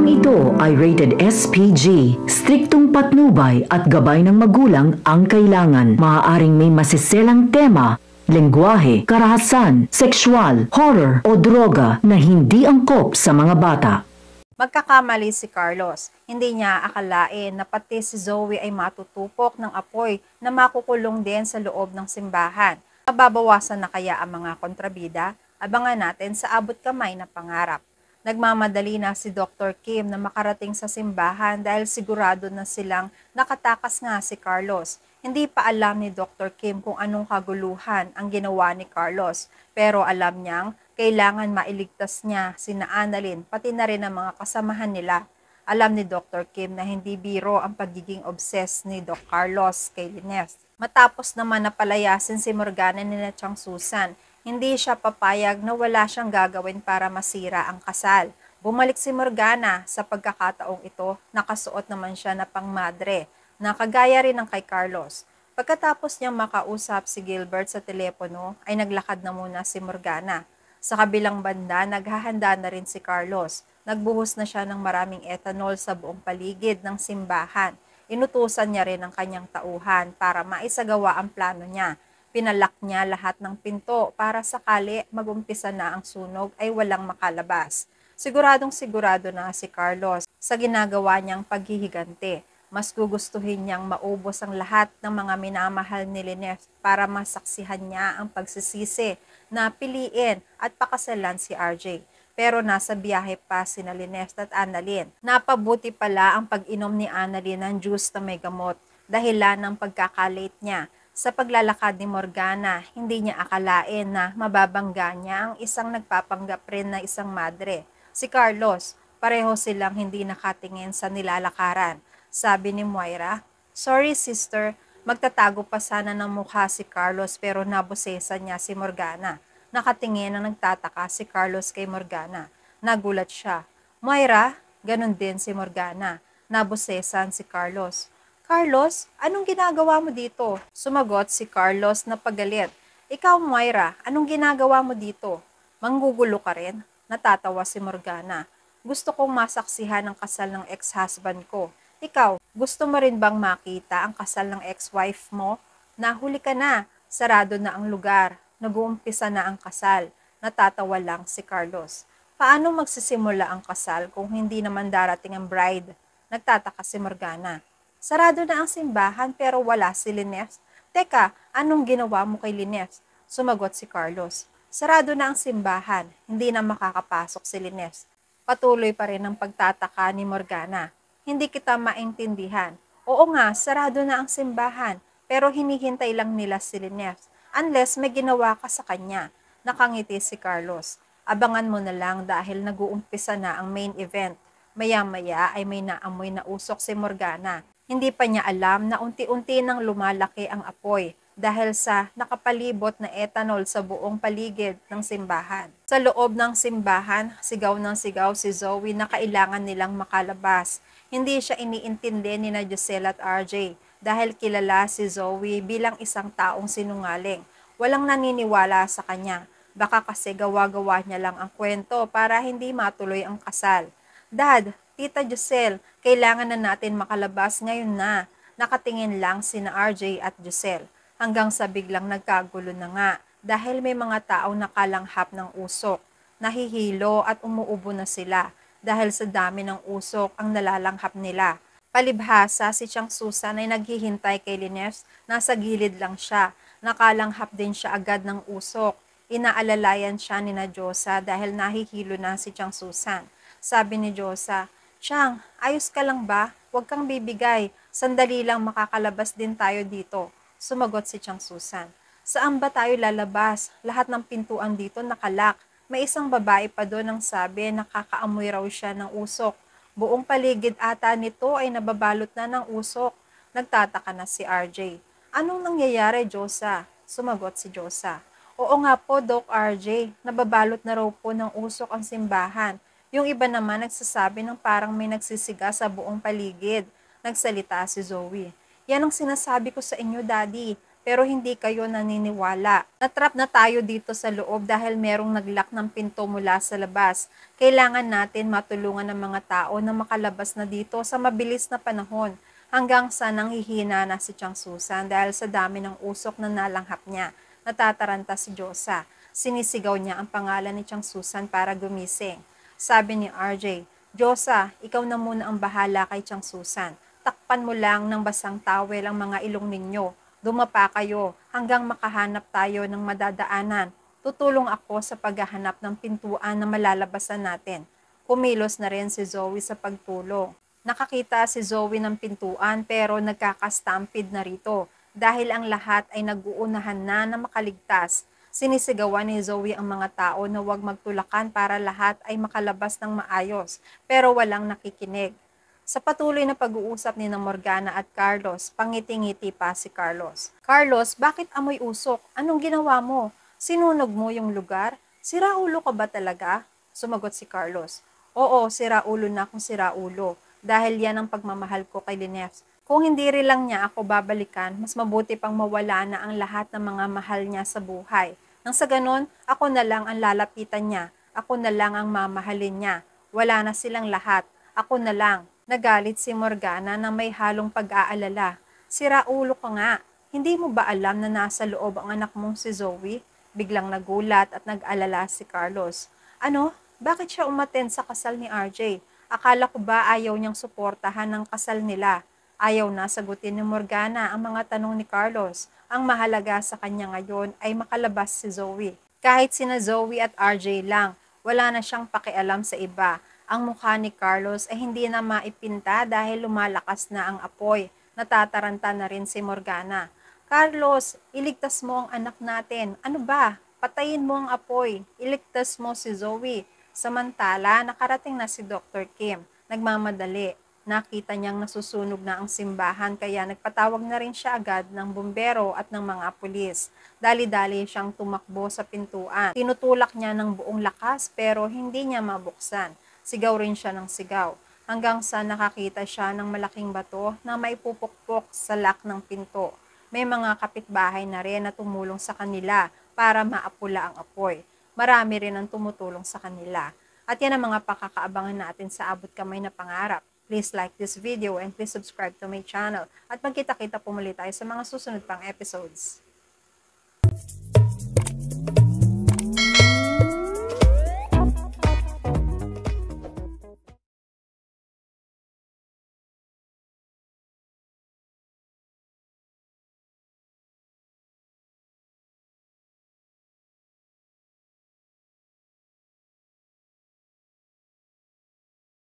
ito ay rated SPG. Striktong patnubay at gabay ng magulang ang kailangan. Maaaring may masiselang tema, lengguwahe, karahasan, sexual, horror o droga na hindi angkop sa mga bata. Magkakamali si Carlos. Hindi niya akalain na pati si Zoe ay matutupok ng apoy na makukulong din sa loob ng simbahan. Mababawasan na kaya ang mga kontrabida? Abangan natin sa abot kamay na pangarap. Nagmamadali na si Dr. Kim na makarating sa simbahan dahil sigurado na silang nakatakas nga si Carlos. Hindi pa alam ni Dr. Kim kung anong kaguluhan ang ginawa ni Carlos, pero alam niyang kailangan mailigtas niya sina Annalyn pati na rin ang mga kasamahan nila. Alam ni Dr. Kim na hindi biro ang pagiging obsessed ni Doc Carlos kay Lineth. Matapos naman na palayasin si Morgana ni Chang Susan, hindi siya papayag na wala siyang gagawin para masira ang kasal. Bumalik si Morgana sa pagkakataong ito, nakasuot naman siya na pangmadre, na kagaya rin ng kay Carlos. Pagkatapos niyang makausap si Gilbert sa telepono, ay naglakad na muna si Morgana. Sa kabilang banda, naghahanda na rin si Carlos. Nagbuhos na siya ng maraming ethanol sa buong paligid ng simbahan. Inutusan niya rin ang kanyang tauhan para maisagawa ang plano niya. Pinalak niya lahat ng pinto para sakali magumpisa na ang sunog ay walang makalabas. Siguradong sigurado na si Carlos sa ginagawa niyang paghihigante. Mas gugustuhin niyang maubos ang lahat ng mga minamahal ni Lineth para masaksihan niya ang pagsisisi na piliin at pakasalan si RJ. Pero nasa biyahe pa sina Lineth at Annalyn. Napabuti pala ang pag-inom ni Annalyn ng juice na may gamot, dahilan ng pagkakalate niya. Sa paglalakad ni Morgana, hindi niya akalain na mababangga niya ang isang nagpapanggap rin na isang madre. Si Carlos, pareho silang hindi nakatingin sa nilalakaran. Sabi ni Moira, "Sorry sister, magtatago pa sana ng mukha si Carlos pero nabosesa niya si Morgana." Nakatingin na nagtataka si Carlos kay Morgana. Nagulat siya. "Moira?" Ganon din si Morgana. Nabosesan si Carlos. "Carlos, anong ginagawa mo dito?" Sumagot si Carlos na pagalit. "Ikaw, Moira, anong ginagawa mo dito? Manggugulo ka rin?" Natatawa si Morgana. "Gusto kong masaksihan ang kasal ng ex-husband ko. Ikaw, gusto mo rin bang makita ang kasal ng ex-wife mo? Nahuli ka na, sarado na ang lugar, nag-uumpisa na ang kasal." Natatawa lang si Carlos. "Paano magsisimula ang kasal kung hindi naman darating ang bride?" Nagtataka si Morgana. "Sarado na ang simbahan pero wala si Lineth." "Teka, anong ginawa mo kay Lineth?" Sumagot si Carlos. "Sarado na ang simbahan, hindi na makakapasok si Lineth." Patuloy pa rin ang pagtataka ni Morgana. "Hindi kita maintindihan." "Oo nga, sarado na ang simbahan, pero hinihintay lang nila si Lineth. Unless may ginawa ka sa kanya." Nakangiti si Carlos. "Abangan mo na lang dahil nag-uumpisa na ang main event." Maya-maya ay may naamoy na usok si Morgana. Hindi pa niya alam na unti-unti nang lumalaki ang apoy dahil sa nakapalibot na ethanol sa buong paligid ng simbahan. Sa loob ng simbahan, sigaw ng sigaw si Zoe na kailangan nilang makalabas. Hindi siya iniintindi ni na Giselle at RJ dahil kilala si Zoe bilang isang taong sinungaling. Walang naniniwala sa kanya. Baka kasi gawa-gawa niya lang ang kwento para hindi matuloy ang kasal. "Dad, Tita Giselle, kailangan na natin makalabas ngayon na." Nakatingin lang sina RJ at Giselle hanggang sa biglang nagkagulo na nga dahil may mga taong nakalanghap ng usok. Nahihilo at umuubo na sila dahil sa dami ng usok ang nalalanghap nila. Palibhasa si Chang Susan ay naghihintay kay Lineth, nasa gilid lang siya. Nakalanghap din siya agad ng usok. Inaalalayan siya ni na Josa dahil nahihilo na si Chang Susan. Sabi ni Josa, "Chang, ayos ka lang ba? Huwag kang bibigay. Sandali lang makakalabas din tayo dito." Sumagot si Chang Susan. "Saan ba tayo lalabas? Lahat ng pintuan dito nakalak. May isang babae pa doon ang sabi nakakaamoy raw siya ng usok. Buong paligid ata nito ay nababalot na ng usok." Nagtataka na si RJ. "Anong nangyayari, Josa?" Sumagot si Josa. "Oo nga po, Doc RJ. Nababalot na raw po ng usok ang simbahan. Yung iba naman nagsasabi ng parang may nagsisiga sa buong paligid." Nagsalita si Zoe. "Yan ang sinasabi ko sa inyo, Daddy. pero hindi kayo naniniwala. Natrap na tayo dito sa loob dahil merong naglock ng pinto mula sa labas. Kailangan natin matulungan ng mga tao na makalabas na dito sa mabilis na panahon hanggang sa nanghihina na si Chang Susan dahil sa dami ng usok na nalanghap niya. Natataranta si Josa. Sinisigaw niya ang pangalan ni Chang Susan para gumising. Sabi ni RJ, Josa, ikaw na muna ang bahala kay Chang Susan. Takpan mo lang ng basang towel ang mga ilong ninyo. Dumapa kayo hanggang makahanap tayo ng madadaanan. Tutulong ako sa paghahanap ng pintuan na malalabasan natin. Kumilos na rin si Zoe sa pagtulong. Nakakita si Zoe ng pintuan pero nagkakastampid na rito dahil ang lahat ay nag-uunahan na makaligtas. Sinisigawan ni Zoe ang mga tao na huwag magtulakan para lahat ay makalabas ng maayos, pero walang nakikinig. Sa patuloy na pag-uusap ni Morgana at Carlos, pangiti-ngiti pa si Carlos. Carlos, bakit amoy usok? Anong ginawa mo? Sinunog mo yung lugar? Siraulo ka ba talaga? Sumagot si Carlos. Oo, siraulo na akong siraulo. Dahil yan ang pagmamahal ko kay Linef. Kung hindi rin lang niya ako babalikan, mas mabuti pang mawala na ang lahat ng mga mahal niya sa buhay. Nang sa ganon, ako na lang ang lalapitan niya. Ako na lang ang mamahalin niya. Wala na silang lahat. Ako na lang. Nagalit si Morgana na may halong pag-aalala. Siraulo ka nga. Hindi mo ba alam na nasa loob ang anak mong si Zoe? Biglang nagulat at nag-alala si Carlos. Ano? Bakit siya umattend sa kasal ni RJ? Akala ko ba ayaw niyang suportahan ng kasal nila? Ayaw na sagutin ni Morgana ang mga tanong ni Carlos. Ang mahalaga sa kanya ngayon ay makalabas si Zoe. Kahit sina Zoe at RJ lang, wala na siyang pakialam sa iba. Ang mukha ni Carlos ay hindi na maipinta dahil lumalakas na ang apoy. Natataranta na rin si Morgana. Carlos, iligtas mo ang anak natin. Ano ba? Patayin mo ang apoy. Iligtas mo si Zoe. Samantala, nakarating na si Dr. Kim. Nagmamadali. Nakita niyang nasusunog na ang simbahan kaya nagpatawag na rin siya agad ng bumbero at ng mga pulis. Dali-dali siyang tumakbo sa pintuan. Tinutulak niya ng buong lakas pero hindi niya mabuksan. Sigaw rin siya ng sigaw. Hanggang sa nakakita siya ng malaking bato na maipupukpok sa lock ng pinto. May mga kapitbahay na rin na tumulong sa kanila para maapula ang apoy. Marami rin ang tumutulong sa kanila. At yan ang mga pakakaabangan natin sa Abot Kamay na Pangarap. Please like this video and please subscribe to my channel. At magkita-kita po muli tayo sa mga susunod pang episodes.